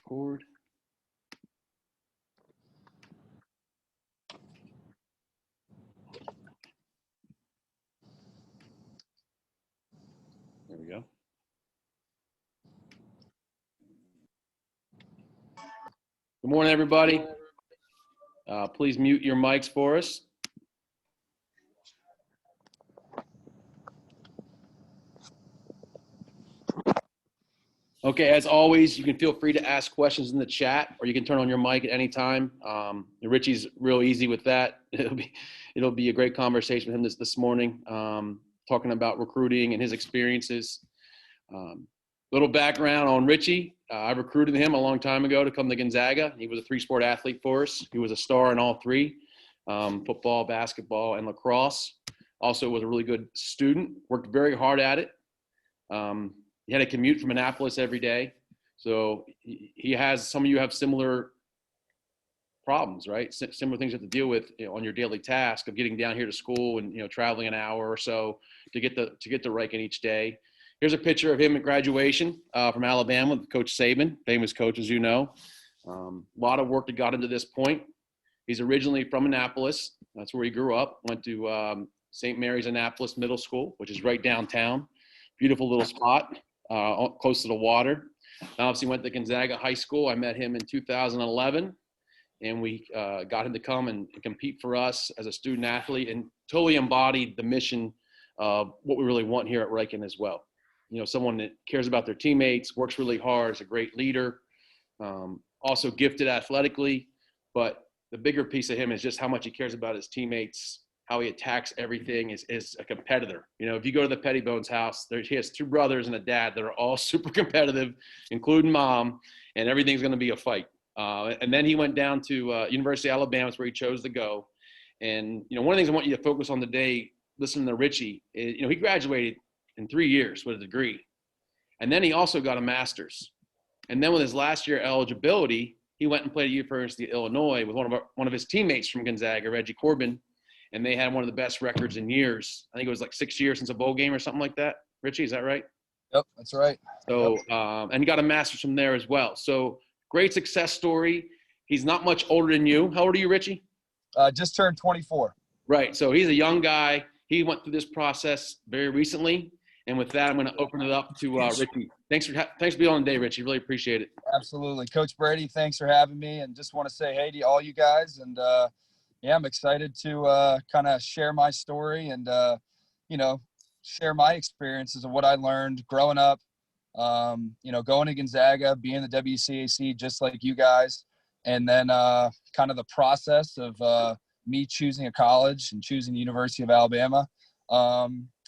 Record. There we go. Good morning, everybody. Please mute your mics for us. Okay, as always, you can feel free to ask questions in the chat, or you can turn on your mic at any time. Richie's real easy with that. It'll be a great conversation with him this morning, talking about recruiting and his experiences. Little background on Richie. I recruited him a long time ago to come to Gonzaga. He was a three-sport athlete for us. He was a star in all three, football, basketball, and lacrosse. Also was a really good student, worked very hard at it. He had a commute from Annapolis every day. So he has, some of you have similar problems, right? Similar things you have to deal with, on your daily task of getting down here to school and, traveling an hour or so to get to Ryken each day. Here's a picture of him at graduation from Alabama with Coach Saban, famous coach, as you know. A lot of work that got him to this point. He's originally from Annapolis. That's where he grew up. Went to St. Mary's Annapolis Middle School, which is right downtown. Beautiful little spot. Close to the water. Obviously went to Gonzaga High School. I met him in 2011, and we got him to come and compete for us as a student athlete, and totally embodied the mission of what we really want here at Ryken as well. Someone that cares about their teammates, works really hard, is a great leader, also gifted athletically, but the bigger piece of him is just how much he cares about his teammates, how he attacks everything, is a competitor. If you go to the Petitbon's house, he has two brothers and a dad that are all super competitive, including mom, and everything's going to be a fight. And then he went down to University of Alabama, where he chose to go. And, one of the things I want you to focus on today, listening to Richie, is, he graduated in 3 years with a degree. And then he also got a master's. And then with his last year eligibility, he went and played at University of Illinois with one of his teammates from Gonzaga, Richie Petitbon. And they had one of the best records in years. I think it was like 6 years since a bowl game or something like that. Richie, is that right? Yep, that's right. So, yep. And he got a master's from there as well. So great success story. He's not much older than you. How old are you, Richie? Just turned 24. Right. So he's a young guy. He went through this process very recently. And with that, I'm going to open it up to Richie. Thanks for being on today, Richie. Really appreciate it. Absolutely. Coach Brady, thanks for having me. And just want to say hey to all you guys. And, yeah, I'm excited to kind of share my story and, share my experiences of what I learned growing up, going to Gonzaga, being the WCAC just like you guys, and then kind of the process of me choosing a college and choosing the University of Alabama,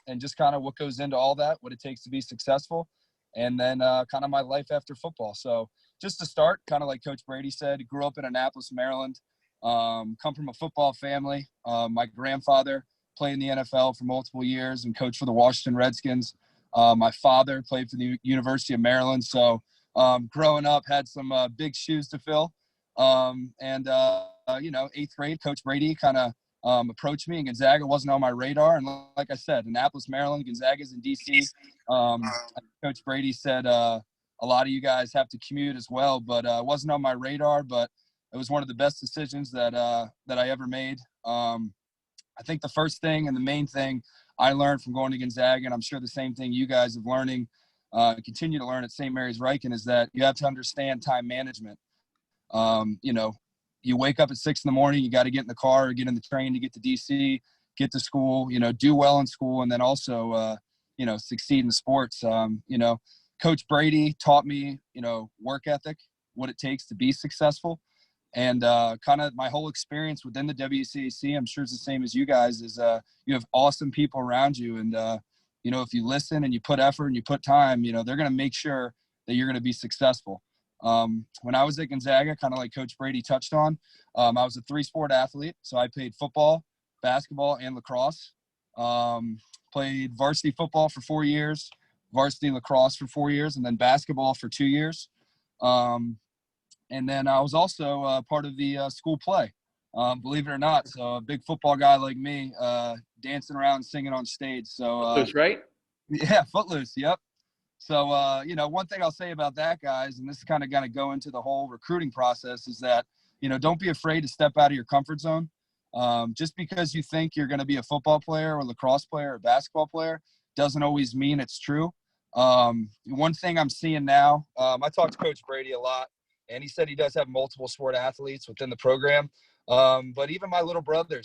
and just kind of what goes into all that, what it takes to be successful, and then kind of my life after football. So just to start, kind of like Coach Brady said, grew up in Annapolis, Maryland. Come from a football family. My grandfather played in the NFL for multiple years and coached for the Washington Redskins. My father played for the University of Maryland. So growing up, had some big shoes to fill. Eighth grade, Coach Brady kind of approached me, and Gonzaga wasn't on my radar. And like I said, Annapolis, Maryland, Gonzaga's in D.C. Coach Brady said a lot of you guys have to commute as well, but it wasn't on my radar. But it was one of the best decisions that I ever made. I think the first thing and the main thing I learned from going to Gonzaga, and I'm sure the same thing you guys have learning, continue to learn at St. Mary's Ryken, is that you have to understand time management. You wake up at 6 a.m, you got to get in the car or get in the train to get to DC, get to school, do well in school, and then also, succeed in sports. Coach Brady taught me, work ethic, what it takes to be successful. And kind of my whole experience within the WCAC, I'm sure it's the same as you guys, is you have awesome people around you. And, if you listen and you put effort and you put time, they're going to make sure that you're going to be successful. When I was at Gonzaga, kind of like Coach Brady touched on, I was a three-sport athlete. So I played football, basketball, and lacrosse. Played varsity football for 4 years, varsity lacrosse for 4 years, and then basketball for 2 years. And then I was also part of the school play, believe it or not. So a big football guy like me, dancing around, singing on stage. So Footloose, right? Yeah, Footloose. Yep. So, one thing I'll say about that, guys, and this is kind of going to go into the whole recruiting process, is that, don't be afraid to step out of your comfort zone. Just because you think you're going to be a football player or lacrosse player or basketball player doesn't always mean it's true. One thing I'm seeing now, I talked to Coach Brady a lot, and he said he does have multiple sport athletes within the program. But even my little brother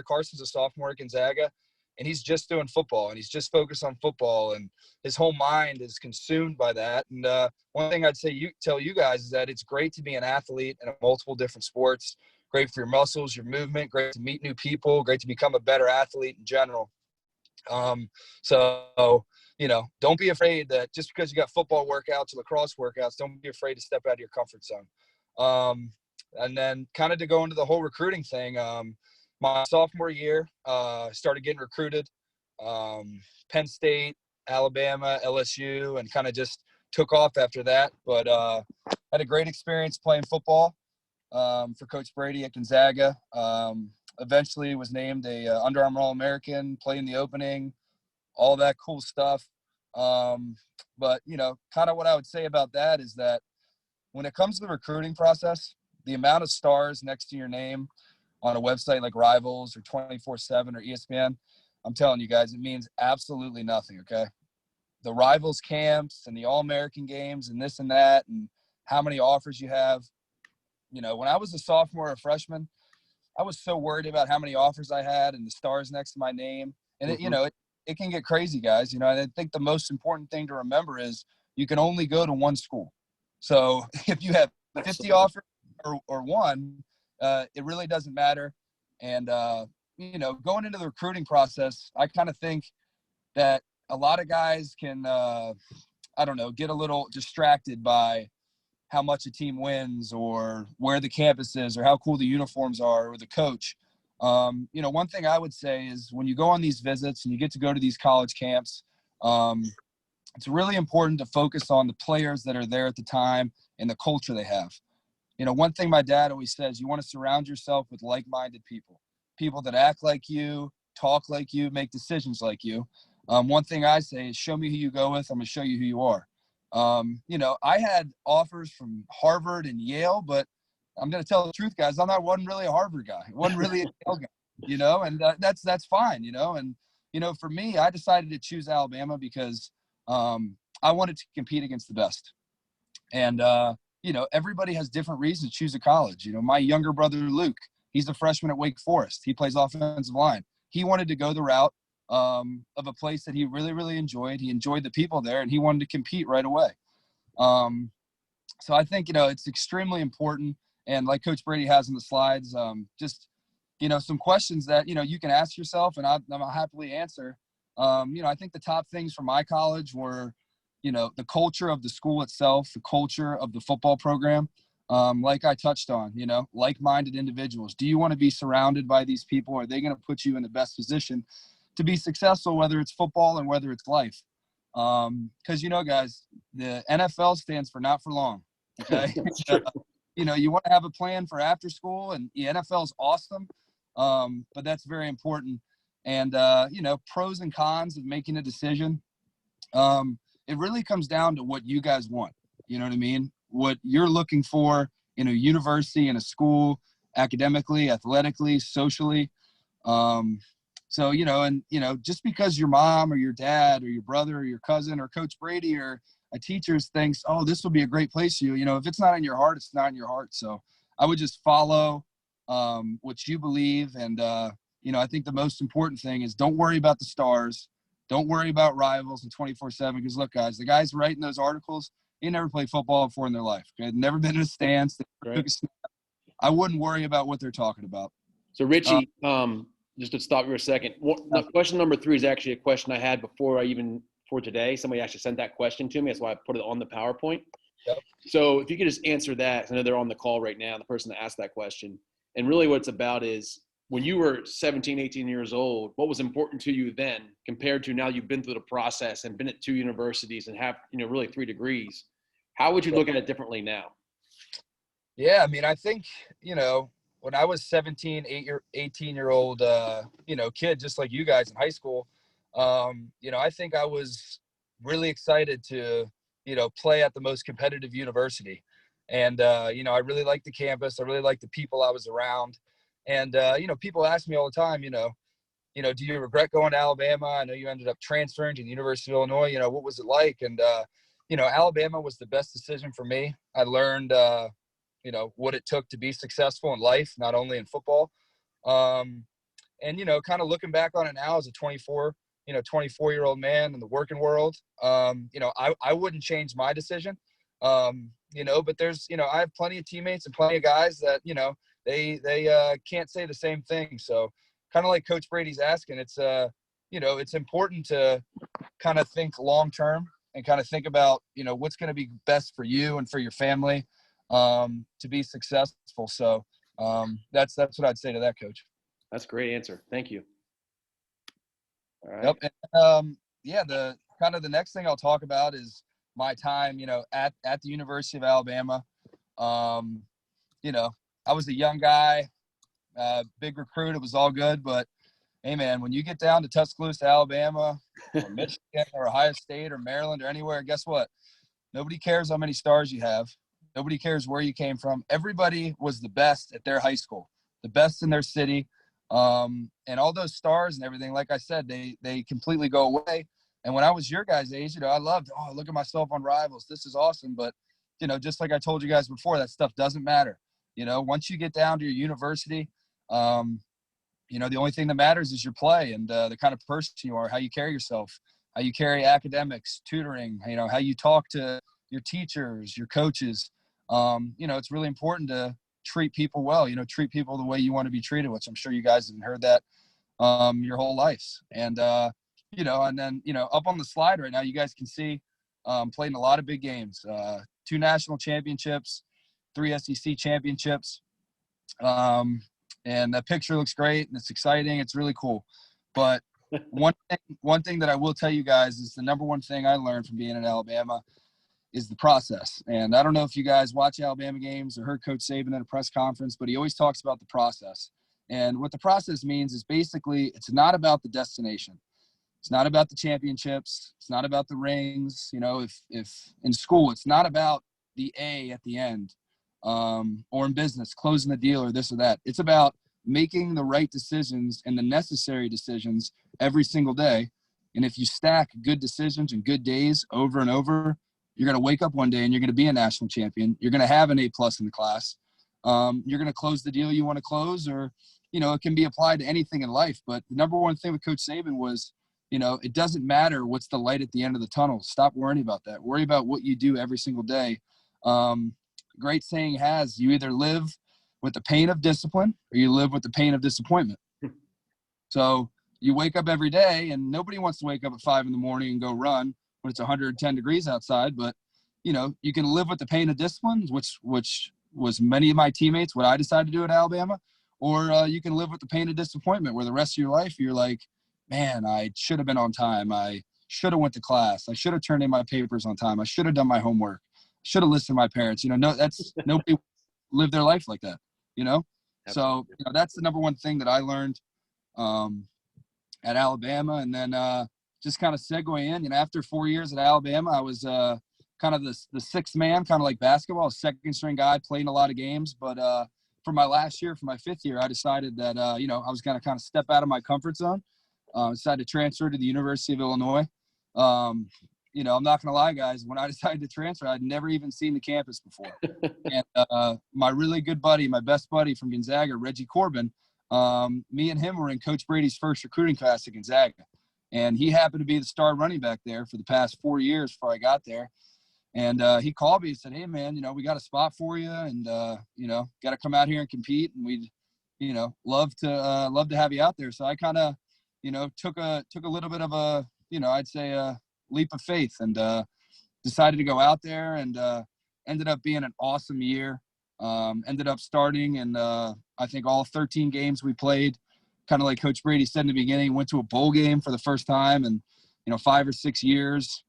Carson's a sophomore at Gonzaga, and he's just doing football, and he's just focused on football, and his whole mind is consumed by that. And one thing I'd tell you guys is that it's great to be an athlete in multiple different sports. Great for your muscles, your movement, great to meet new people, great to become a better athlete in general. Don't be afraid that just because you got football workouts or lacrosse workouts, don't be afraid to step out of your comfort zone. And then kind of to go into the whole recruiting thing, my sophomore year, started getting recruited, Penn State, Alabama, LSU, and kind of just took off after that. But had a great experience playing football for Coach Brady at Gonzaga. Eventually was named a Under Armour All-American, played in the opening, all that cool stuff. But, kind of what I would say about that is that when it comes to the recruiting process, the amount of stars next to your name on a website like Rivals or 24/7 or ESPN, I'm telling you guys, it means absolutely nothing, okay? The Rivals camps and the All-American games and this and that and how many offers you have. When I was a sophomore or a freshman, I was so worried about how many offers I had and the stars next to my name. And, it can get crazy, guys. I think the most important thing to remember is you can only go to one school. So if you have 50 offers or one, it really doesn't matter. And, going into the recruiting process, I kind of think that a lot of guys can, get a little distracted by how much a team wins or where the campus is or how cool the uniforms are or the coach. One thing I would say is when you go on these visits and you get to go to these college camps, it's really important to focus on the players that are there at the time and the culture they have. One thing my dad always says, you want to surround yourself with like-minded people that act like you, talk like you, make decisions like you. One thing I say is show me who you go with. I'm going to show you who you are. I had offers from Harvard and Yale, but I'm going to tell the truth, guys. Wasn't really a Harvard guy. Wasn't really a Yale guy, and that's fine, and, for me, I decided to choose Alabama because I wanted to compete against the best. And, everybody has different reasons to choose a college. My younger brother, Luke, he's a freshman at Wake Forest. He plays offensive line. He wanted to go the route of a place that he really, really enjoyed. He enjoyed the people there, and he wanted to compete right away. So I think, it's extremely important. And like Coach Brady has in the slides, just, some questions that, you can ask yourself, and I'll happily answer. I think the top things from my college were, the culture of the school itself, the culture of the football program. Like I touched on, like-minded individuals. Do you want to be surrounded by these people? Are they going to put you in the best position to be successful, whether it's football and whether it's life? Because, guys, the NFL stands for not for long. Okay. You want to have a plan for after school, and the NFL is awesome. But that's very important. And, pros and cons of making a decision. It really comes down to what you guys want. You know what I mean? What you're looking for in a university, in a school, academically, athletically, socially. Just because your mom or your dad or your brother or your cousin or Coach Brady or a teacher thinks, oh, this will be a great place for you. If it's not in your heart, it's not in your heart. So I would just follow what you believe. And, I think the most important thing is don't worry about the stars. Don't worry about Rivals and 24/7. Because, look, guys, the guys writing those articles, they never played football before in their life. Okay? They've never been in a stance. Right. I wouldn't worry about what they're talking about. So, Richie, just to stop you for a second, question number 3 is actually a question I had for today. Somebody actually sent that question to me. That's why I put it on the PowerPoint. Yep. So if you could just answer that, I know they're on the call right now, the person that asked that question. And really what it's about is when you were 17, 18 years old, what was important to you then compared to now you've been through the process and been at 2 universities and have, really 3 degrees? How would you look at it differently now? Yeah, I mean, I think, when I was 17, 18-year-old, kid, just like you guys in high school, I think I was really excited to, play at the most competitive university. And, I really liked the campus. I really liked the people I was around. And, people ask me all the time, do you regret going to Alabama? I know you ended up transferring to the University of Illinois. What was it like? And, Alabama was the best decision for me. I learned, what it took to be successful in life, not only in football. And, kind of looking back on it now as a 24-year-old man in the working world, I wouldn't change my decision. But there's, I have plenty of teammates and plenty of guys that, they can't say the same thing. So kind of like Coach Brady's asking, it's important to kind of think long-term and kind of think about, what's going to be best for you and for your family, to be successful. So that's what I'd say to that, Coach. That's a great answer. Thank you. All right. Yep. And, the next thing I'll talk about is my time, at the University of Alabama. I was a young guy, big recruit. It was all good, but hey man, when you get down to Tuscaloosa, Alabama, or Michigan or Ohio State or Maryland or anywhere, guess what? Nobody cares how many stars you have. Nobody cares where you came from. Everybody was the best at their high school, the best in their city. And all those stars and everything, like I said, they completely go away. And when I was your guys' age, I loved, look at myself on Rivals. This is awesome. But, just like I told you guys before, that stuff doesn't matter. Once you get down to your university, the only thing that matters is your play and the kind of person you are, how you carry yourself, how you carry academics, tutoring, how you talk to your teachers, your coaches. It's really important to treat people well, treat people the way you want to be treated, which I'm sure you guys have heard that your whole lives. And, and then, up on the slide right now, you guys can see played in a lot of big games, 2 national championships, 3 SEC championships. And that picture looks great and it's exciting. It's really cool. But one thing that I will tell you guys is the number one thing I learned from being in Alabama is the process. And I don't know if you guys watch Alabama games or heard Coach Saban at a press conference, but he always talks about the process. And what the process means is basically it's not about the destination. It's not about the championships. It's not about the rings. If in school, it's not about the A at the end, or in business, closing the deal or this or that. It's about making the right decisions and the necessary decisions every single day. And if you stack good decisions and good days over and over, you're going to wake up one day and you're going to be a national champion. You're going to have an A+ in the class. You're going to close the deal you want to close, or, it can be applied to anything in life. But the number one thing with Coach Saban was, it doesn't matter what's the light at the end of the tunnel. Stop worrying about that. Worry about what you do every single day. Great saying has, you either live with the pain of discipline or you live with the pain of disappointment. So you wake up every day, and nobody wants to wake up at 5 a.m. and go run when it's 110 degrees outside. But, you can live with the pain of discipline, which was many of my teammates, what I decided to do at Alabama, or you can live with the pain of disappointment where the rest of your life you're like, man, I should have been on time. I should have went to class. I should have turned in my papers on time. I should have done my homework. Should have listened to my parents. Nobody lived their life like that, So, that's the number one thing that I learned at Alabama. And then just kind of segue in, after 4 years at Alabama, I was kind of the sixth man, kind of like basketball, second string guy, playing a lot of games. But for my last year, for my 5th year, I decided that, I was going to kind of step out of my comfort zone. Decided to transfer to the University of Illinois. I'm not going to lie, guys. When I decided to transfer, I'd never even seen the campus before. And my really good buddy, my best buddy from Gonzaga, Richie Petitbon, me and him were in Coach Brady's first recruiting class at Gonzaga. And he happened to be the star running back there for the past 4 years before I got there. And he called me and said, hey, man, we got a spot for you, and, got to come out here and compete. And we'd, love to have you out there. So I kind of, took a little bit of a, I'd say a leap of faith, and decided to go out there, and ended up being an awesome year. Ended up starting, and I think all 13 games we played, kind of like Coach Brady said in the beginning, went to a bowl game for the first time in, 5 or 6 years.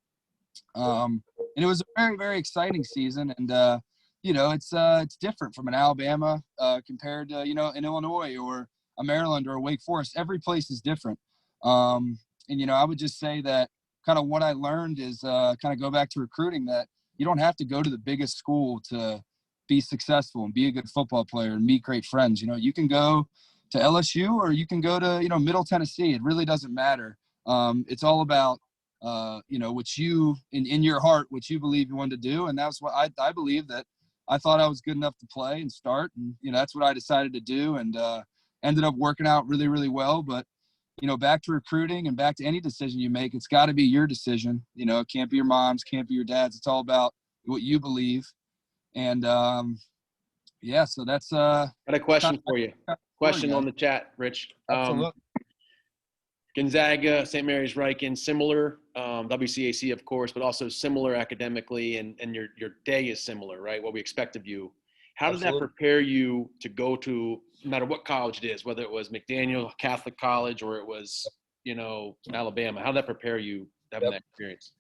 And it was a very, very exciting season. And, it's different from an Alabama compared to, an Illinois or a Maryland or a Wake Forest. Every place is different. And, I would just say that kind of what I learned is kind of go back to recruiting, that you don't have to go to the biggest school to be successful and be a good football player and meet great friends. You know, you can go to LSU or you can go to, Middle Tennessee. It really doesn't matter. It's all about, what you, in your heart, what you believe you want to do. And that's what I believe, that I thought I was good enough to play and start. And, that's what I decided to do, and ended up working out really, really well. But, back to recruiting and back to any decision you make, it's got to be your decision. It can't be your mom's, can't be your dad's. It's all about what you believe. And, so that's Got a question for you. Question guys. on the chat, Rich. Absolutely. Gonzaga, St. Mary's, Ryken, similar, WCAC, of course, but also similar academically, and your day is similar, right? What we expect of you. How does that prepare you to go to, no matter what college it is, whether it was McDaniel Catholic College or it was, Alabama? How did that prepare you having that experience?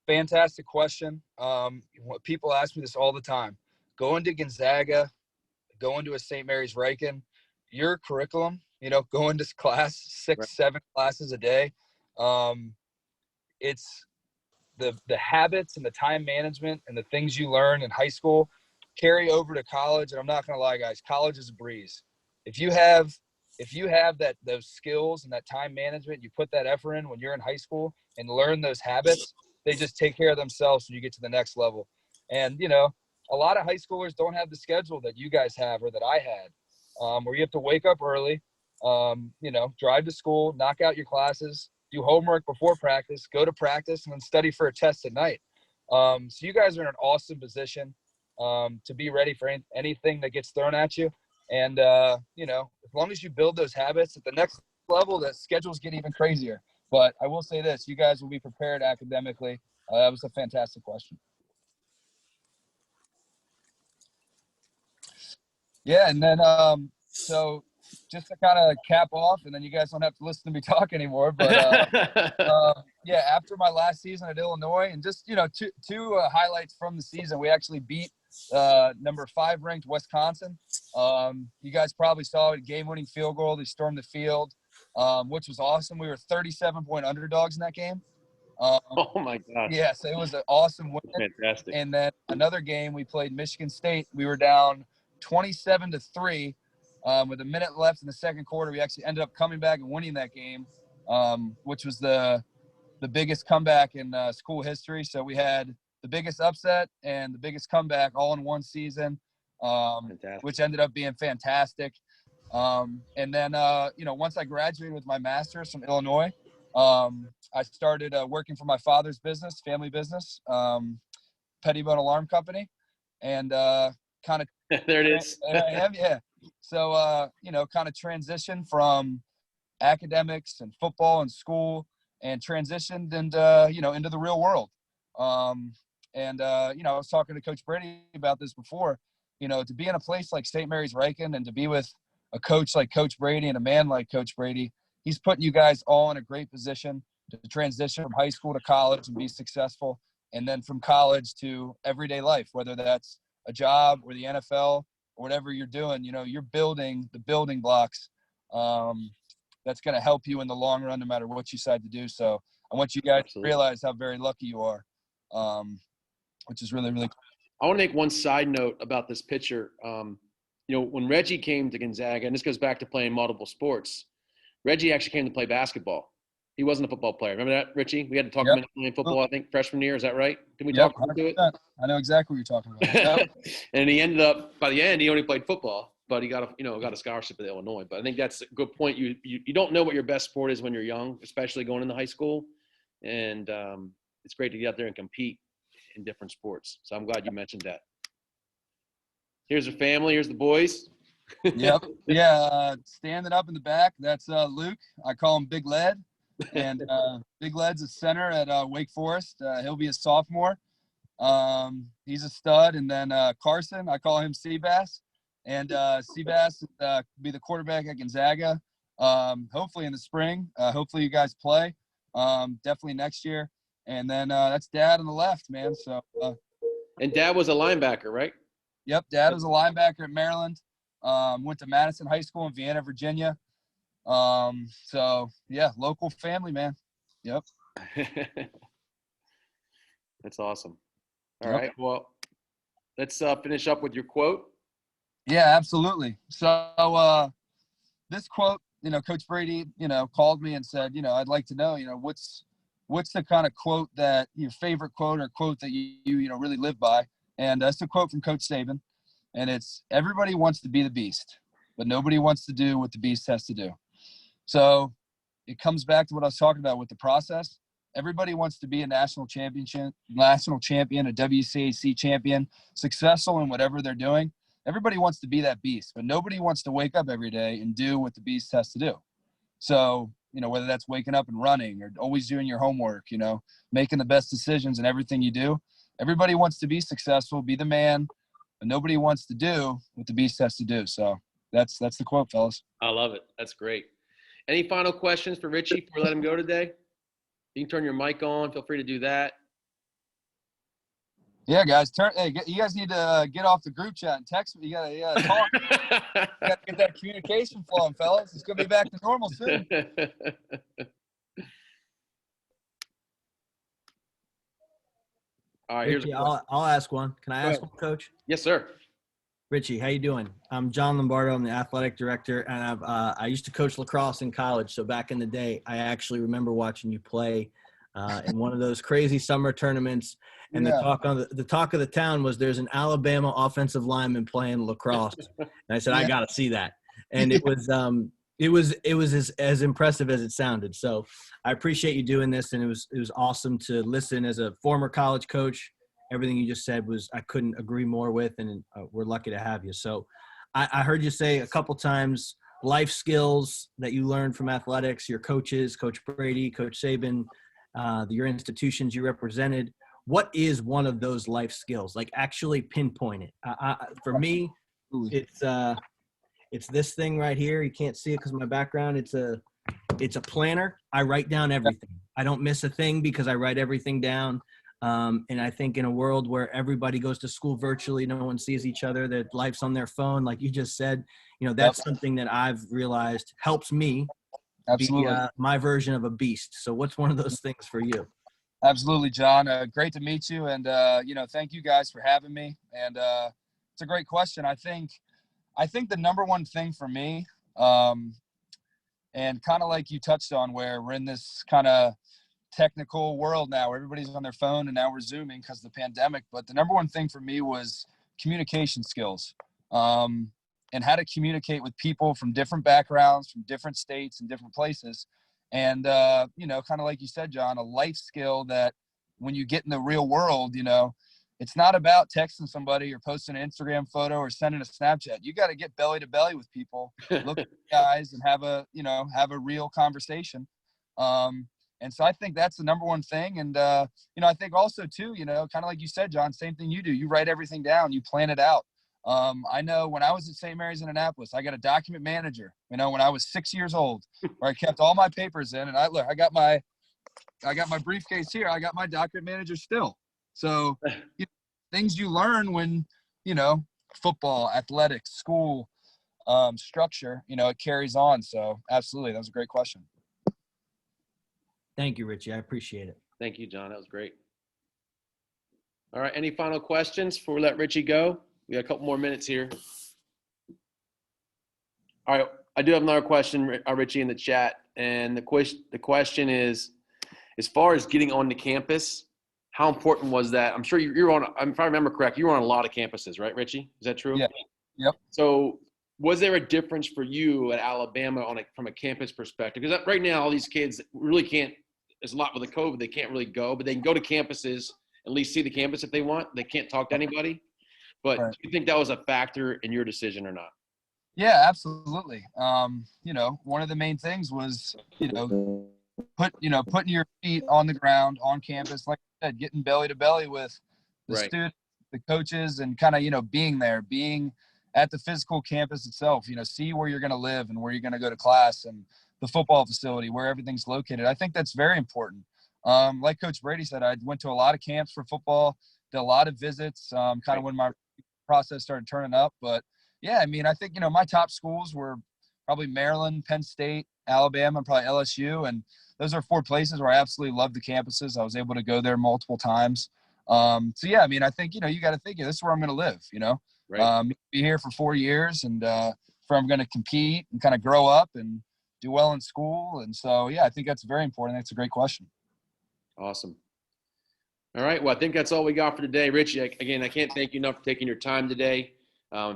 Fantastic question. People ask me this all the time. Going to Gonzaga, going to a St. Mary's Ryken, your curriculum, going to class 6-7 classes a day. It's the habits and the time management and the things you learn in high school carry over to college. And I'm not going to lie, guys, college is a breeze. If you have those skills and that time management, you put that effort in when you're in high school and learn those habits, they just take care of themselves when you get to the next level. And, a lot of high schoolers don't have the schedule that you guys have or that I had, where you have to wake up early, drive to school, knock out your classes, do homework before practice, go to practice, and then study for a test at night. So you guys are in an awesome position to be ready for anything that gets thrown at you. And, as long as you build those habits at the next level, the schedules get even crazier. But I will say this, you guys will be prepared academically. That was a fantastic question. Yeah, and then so just to kind of cap off, and then you guys don't have to listen to me talk anymore. But after my last season at Illinois, and just two highlights from the season, we actually beat number 5 ranked Wisconsin. You guys probably saw a game-winning field goal. They stormed the field, which was awesome. We were 37-point underdogs in that game. Oh my gosh! Yeah, so it was an awesome win. Fantastic. And then another game, we played Michigan State. We were down 27-3 with a minute left in the second quarter. We actually ended up coming back and winning that game, which was the biggest comeback in school history. So we had the biggest upset and the biggest comeback all in one season, which ended up being fantastic. And then, once I graduated with my master's from Illinois, I started working for my father's business, family business, Petitbon Alarm company, and kind of there it is. I am, yeah. So kind of transitioned from academics and football and school, and transitioned into the real world. I was talking to Coach Brady about this before. To be in a place like St. Mary's Ryken and to be with a coach like Coach Brady and a man like Coach Brady, he's putting you guys all in a great position to transition from high school to college and be successful, and then from college to everyday life, whether that's a job or the NFL or whatever you're doing. You're building the building blocks that's going to help you in the long run, no matter what you decide to do. So I want you guys to realize how very lucky you are, which is really, really cool. I want to make one side note about this picture. When Reggie came to Gonzaga, and this goes back to playing multiple sports, Reggie actually came to play basketball. He wasn't a football player. Remember that, Richie? We had to talk about playing football, I think, freshman year. Is that right? Did we talk about it? I know exactly what you're talking about. And he ended up, by the end, he only played football, but he got a scholarship at Illinois. But I think that's a good point. You don't know what your best sport is when you're young, especially going into high school. And it's great to get out there and compete in different sports. So I'm glad you mentioned that. Here's the family. Here's the boys. Yep. Yeah. Standing up in the back, that's Luke. I call him Big Lead. And Big Lead's a center at Wake Forest. He'll be a sophomore. He's a stud. And then Carson, I call him Seabass. And Seabass will be the quarterback at Gonzaga, hopefully in the spring. Hopefully you guys play. Definitely next year. And then that's Dad on the left, man. So. And Dad was a linebacker, right? Yep. Dad was a linebacker at Maryland. Went to Madison High School in Vienna, Virginia. So yeah, local family, man. Yep. That's awesome. All Yep. right. Well, let's finish up with your quote. Yeah, absolutely. So this quote, Coach Brady, called me and said, I'd like to know, what's the kind of quote that your favorite quote or quote that you really live by. And that's a quote from Coach Saban. And it's, everybody wants to be the beast, but nobody wants to do what the beast has to do. So it comes back to what I was talking about with the process. Everybody wants to be a national champion, a WCAC champion, successful in whatever they're doing. Everybody wants to be that beast, but nobody wants to wake up every day and do what the beast has to do. So, whether that's waking up and running or always doing your homework, making the best decisions in everything you do. Everybody wants to be successful, be the man, but nobody wants to do what the beast has to do. So that's the quote, fellas. I love it. That's great. Any final questions for Richie before we let him go today? You can turn your mic on. Feel free to do that. Yeah, guys. You guys need to get off the group chat and text me. You gotta talk. You gotta get that communication flowing, fellas. It's gonna be back to normal soon. All right, Richie, I'll ask one. Can I ask one, Coach? Yes, sir. Richie, how you doing? I'm John Lombardo. I'm the athletic director, and I used to coach lacrosse in college. So back in the day, I actually remember watching you play in one of those crazy summer tournaments. And the talk of the town was there's an Alabama offensive lineman playing lacrosse, and I said I got to see that. And it was as impressive as it sounded. So I appreciate you doing this, and it was awesome to listen as a former college coach. Everything you just said I couldn't agree more with, and we're lucky to have you. So I heard you say a couple times life skills that you learned from athletics, your coaches, Coach Brady, Coach Saban, your institutions you represented. What is one of those life skills? Like actually pinpoint it. For me, it's this thing right here. You can't see it because of my background. It's a planner. I write down everything. I don't miss a thing because I write everything down. And I think in a world where everybody goes to school virtually, no one sees each other, that life's on their phone, like you just said, that's something that I've realized helps me be my version of a beast. So what's one of those things for you? Absolutely, John. Great to meet you. And, thank you guys for having me. And it's a great question. I think the number one thing for me, and kind of like you touched on, where we're in this kind of technical world now where everybody's on their phone and now we're Zooming because of the pandemic. But the number one thing for me was communication skills, and how to communicate with people from different backgrounds, from different states and different places. And, kind of like you said, John, a life skill that when you get in the real world, it's not about texting somebody or posting an Instagram photo or sending a Snapchat. You got to get belly to belly with people, look at the guys and have a real conversation. And so I think that's the number one thing. And, I think also too, kind of like you said, John, same thing you do. You write everything down, you plan it out. I know when I was at St. Mary's in Annapolis, I got a document manager, when I was 6 years old, where I kept all my papers in, and I got my briefcase here. I got my document manager still. So things you learn when, football, athletics, school, structure, it carries on. So absolutely. That was a great question. Thank you, Richie. I appreciate it. Thank you, John. That was great. All right. Any final questions before we let Richie go? We got a couple more minutes here. All right. I do have another question, Richie, in the chat. And the question is, as far as getting onto campus, how important was that? I'm sure you're on, if I remember correct, you were on a lot of campuses, right, Richie? Is that true? Yeah. Yep. So was there a difference for you at Alabama from a campus perspective? Because right now, all these kids really can't, there's a lot with the COVID, they can't really go, but they can go to campuses, at least see the campus if they want. They can't talk to anybody. But do you think that was a factor in your decision or not? Yeah, absolutely. One of the main things was, putting your feet on the ground on campus, like I said, getting belly to belly with the students, the coaches, and kind of, being there, being at the physical campus itself, see where you're going to live and where you're going to go to class and the football facility, where everything's located. I think that's very important. Like Coach Brady said, I went to a lot of camps for football, did a lot of visits, kind of when my process started turning up. But yeah, I think, my top schools were probably Maryland, Penn State, Alabama, and probably LSU. And those are four places where I absolutely love the campuses. I was able to go there multiple times. So yeah, I mean, I think, you know, you got to think this is where I'm going to live, you know, Right. be here for 4 years and where I'm going to compete and kind of grow up and do well in school. And so, yeah, I think that's very important. That's a great question. Awesome. All right. Well, I think that's all we got for today. Richie, again, I can't thank you enough for taking your time today,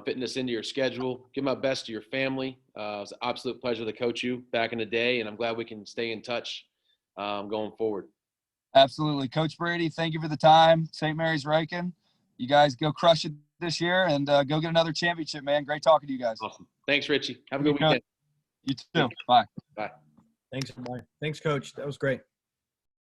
fitting this into your schedule. Give my best to your family. It was an absolute pleasure to coach you back in the day, and I'm glad we can stay in touch going forward. Absolutely. Coach Brady, thank you for the time. St. Mary's Ryken. You guys go crush it this year and go get another championship, man. Great talking to you guys. Awesome. Thanks, Richie. Have a good weekend. You too. Bye. Bye. Thanks, everybody. Thanks, Coach. That was great.